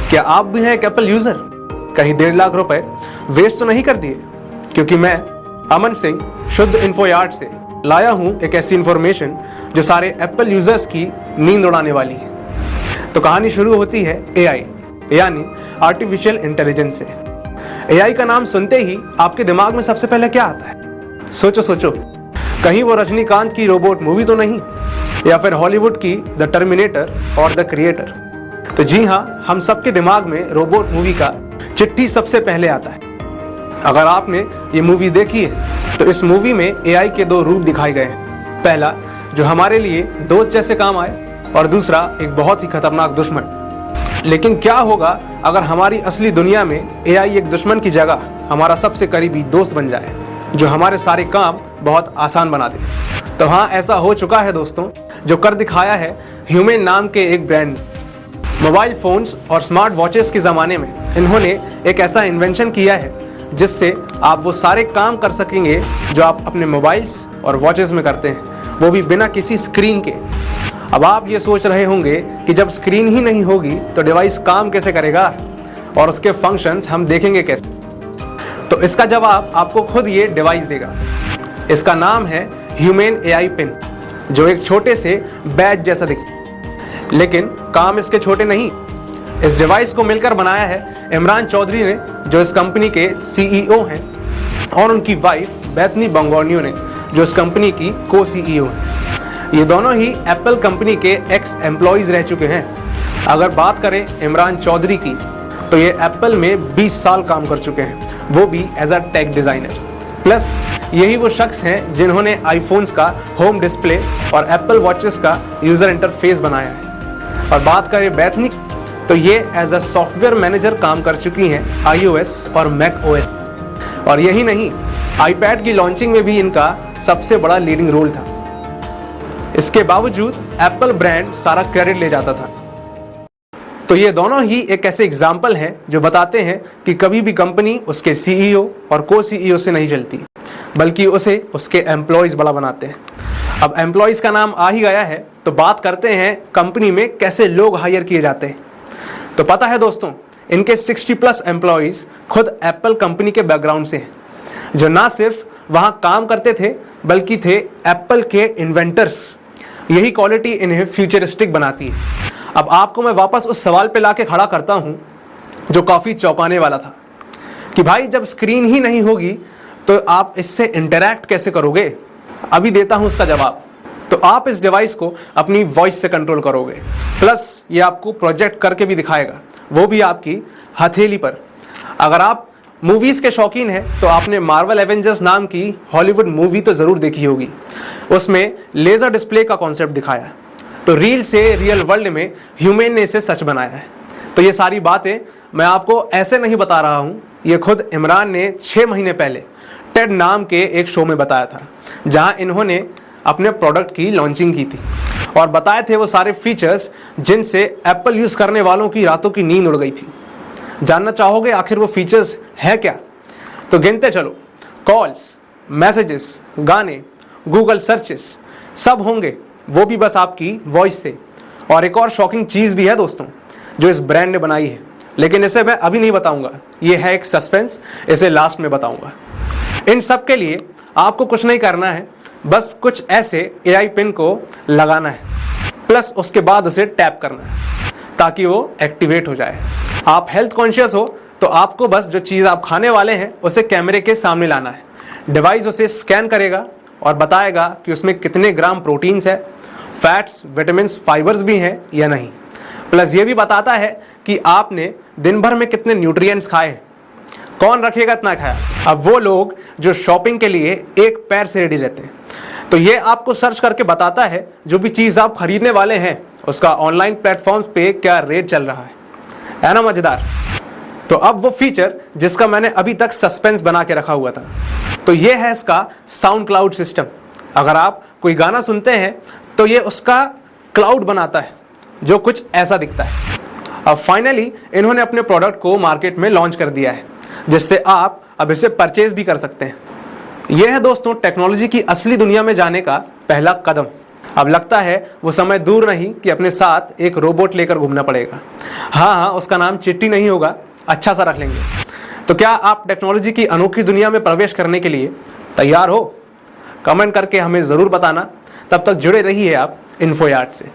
क्या आप भी हैं एक एप्पल यूजर? कहीं 1.5 लाख रुपए वेस्ट तो नहीं कर दिए? क्योंकि मैं अमन सिंह शुद्ध इन्फो यार्ड से लाया हूं एक ऐसी इंफॉर्मेशन जो सारे एप्पल यूजर्स की नींद उड़ाने वाली है। तो कहानी शुरू होती है एआई यानी आर्टिफिशियल इंटेलिजेंस से। एआई का नाम सुनते ही आपके दिमाग में सबसे पहले क्या आता है? सोचो, कहीं वो रजनीकांत की रोबोट मूवी तो नहीं, या फिर हॉलीवुड की द टर्मिनेटर और द क्रिएटर? तो जी हाँ, हम सबके दिमाग में रोबोट मूवी का चिट्ठी सबसे पहले आता है। अगर आपने ये मूवी देखी है तो इस मूवी में एआई के 2 रूप दिखाए गए हैं। पहला जो हमारे लिए दोस्त जैसे काम आए और दूसरा एक बहुत ही खतरनाक दुश्मन। लेकिन क्या होगा अगर हमारी असली दुनिया में एआई एक दुश्मन की जगह हमारा सबसे करीबी दोस्त बन जाए, जो हमारे सारे काम बहुत आसान बना दे? तो हाँ, ऐसा हो चुका है दोस्तों, जो कर दिखाया है ह्यूमन नाम के एक ब्रांड। मोबाइल फोन्स और स्मार्ट वॉचेस के ज़माने में इन्होंने एक ऐसा इन्वेंशन किया है जिससे आप वो सारे काम कर सकेंगे जो आप अपने मोबाइल्स और वॉचेस में करते हैं, वो भी बिना किसी स्क्रीन के। अब आप ये सोच रहे होंगे कि जब स्क्रीन ही नहीं होगी तो डिवाइस काम कैसे करेगा और उसके फंक्शंस हम देखेंगे कैसे? तो इसका जवाब आपको खुद ये डिवाइस देगा। इसका नाम है ह्यूमन एआई पिन, जो एक छोटे से बैज जैसा दिखता है। लेकिन काम इसके छोटे नहीं। इस डिवाइस को मिलकर बनाया है इमरान चौधरी ने, जो इस कंपनी के सीईओ हैं, और उनकी वाइफ बैथनी बंगोनियो ने, जो इस कंपनी की को सीईओ हैं। ये दोनों ही एप्पल कंपनी के एक्स एम्प्लॉइज रह चुके हैं। अगर बात करें इमरान चौधरी की, तो ये एप्पल में 20 साल काम कर चुके हैं, वो भी as a tech designer. Plus यही वो शख्स हैं जिन्होंने आईफोन्स का होम डिस्प्ले और एप्पल वॉचेस का यूज़र इंटरफेस बनाया है। और बात करें बैथनी, तो ये एज अ सॉफ्टवेयर मैनेजर काम कर चुकी हैं iOS और macOS। और यही नहीं, iPad की लॉन्चिंग में भी इनका सबसे बड़ा लीडिंग रोल था। इसके बावजूद एप्पल ब्रांड सारा क्रेडिट ले जाता था। तो ये दोनों ही एक ऐसे एग्जाम्पल हैं जो बताते हैं कि कभी भी कंपनी उसके सीईओ और को सीईओ से नहीं चलती, बल्कि उसे उसके एम्प्लॉयज बड़ा बनाते हैं। अब एम्प्लॉयज का नाम आ ही गया है तो बात करते हैं कंपनी में कैसे लोग हायर किए जाते हैं। तो पता है दोस्तों, इनके 60+ एम्प्लॉयज खुद एप्पल कंपनी के बैकग्राउंड से हैं, जो ना सिर्फ वहां काम करते थे बल्कि थे एप्पल के इन्वेंटर्स। यही क्वालिटी इन्हें फ्यूचरिस्टिक बनाती है। अब आपको मैं वापस उस सवाल पे लाके खड़ा करता हूं जो काफ़ी चौंकाने वाला था कि भाई जब स्क्रीन ही नहीं होगी तो आप इससे इंटरैक्ट कैसे करोगे? अभी देता हूं उसका जवाब। तो आप इस डिवाइस को अपनी वॉइस से कंट्रोल करोगे, प्लस ये आपको प्रोजेक्ट करके भी दिखाएगा, वो भी आपकी हथेली पर। अगर आप मूवीज़ के शौकीन हैं तो आपने मार्वल एवेंजर्स नाम की हॉलीवुड मूवी तो ज़रूर देखी होगी। उसमें लेज़र डिस्प्ले का कॉन्सेप्ट दिखाया, तो रील से रियल वर्ल्ड में ह्यूमन ने इसे सच बनाया है। तो ये सारी बातें मैं आपको ऐसे नहीं बता रहा हूँ, ये खुद इमरान ने 6 महीने पहले टेड नाम के एक शो में बताया था, जहाँ इन्होंने अपने प्रोडक्ट की लॉन्चिंग की थी और बताए थे वो सारे फीचर्स जिनसे एप्पल यूज़ करने वालों की रातों की नींद उड़ गई थी। जानना चाहोगे आखिर वो फीचर्स है क्या? तो गिनते चलो। कॉल्स, मैसेजेस, गाने, गूगल सर्चेस सब होंगे, वो भी बस आपकी वॉइस से। और एक और शॉकिंग चीज़ भी है दोस्तों जो इस ब्रांड ने बनाई है, लेकिन इसे मैं अभी नहीं बताऊंगा, ये है एक सस्पेंस, इसे लास्ट में बताऊंगा। इन सब के लिए आपको कुछ नहीं करना है, बस कुछ ऐसे एआई पिन को लगाना है, प्लस उसके बाद उसे टैप करना है ताकि वो एक्टिवेट हो जाए। आप हेल्थ कॉन्शियस हो तो आपको बस जो चीज़ आप खाने वाले हैं उसे कैमरे के सामने लाना है। डिवाइस उसे स्कैन करेगा और बताएगा कि उसमें कितने ग्राम प्रोटीन्स है, फैट्स, विटामिन, फाइबर्स भी हैं या नहीं। प्लस ये भी बताता है कि आपने दिन भर में कितने न्यूट्रिएंट्स खाए हैं। कौन रखेगा इतना खाया? अब वो लोग जो शॉपिंग के लिए एक पैर से रेडी रहते हैं। तो ये आपको सर्च करके बताता है जो भी चीज़ आप खरीदने वाले हैं उसका ऑनलाइन प्लेटफॉर्म्स पे क्या रेट चल रहा है ना मज़ेदार? तो अब वो फीचर जिसका मैंने अभी तक सस्पेंस बना के रखा हुआ था, तो ये है इसका साउंड क्लाउड सिस्टम। अगर आप कोई गाना सुनते हैं तो ये उसका क्लाउड बनाता है जो कुछ ऐसा दिखता है। अब फाइनली इन्होंने अपने प्रोडक्ट को मार्केट में लॉन्च कर दिया है, जिससे आप अब इसे परचेज भी कर सकते हैं। यह है दोस्तों टेक्नोलॉजी की असली दुनिया में जाने का पहला कदम। अब लगता है वो समय दूर नहीं कि अपने साथ एक रोबोट लेकर घूमना पड़ेगा। हाँ, उसका नाम चिट्टी नहीं होगा, अच्छा सा रख लेंगे। तो क्या आप टेक्नोलॉजी की अनोखी दुनिया में प्रवेश करने के लिए तैयार हो? कमेंट करके हमें ज़रूर बताना। तब तक जुड़े रहिए आप इन्फो यार्ड से।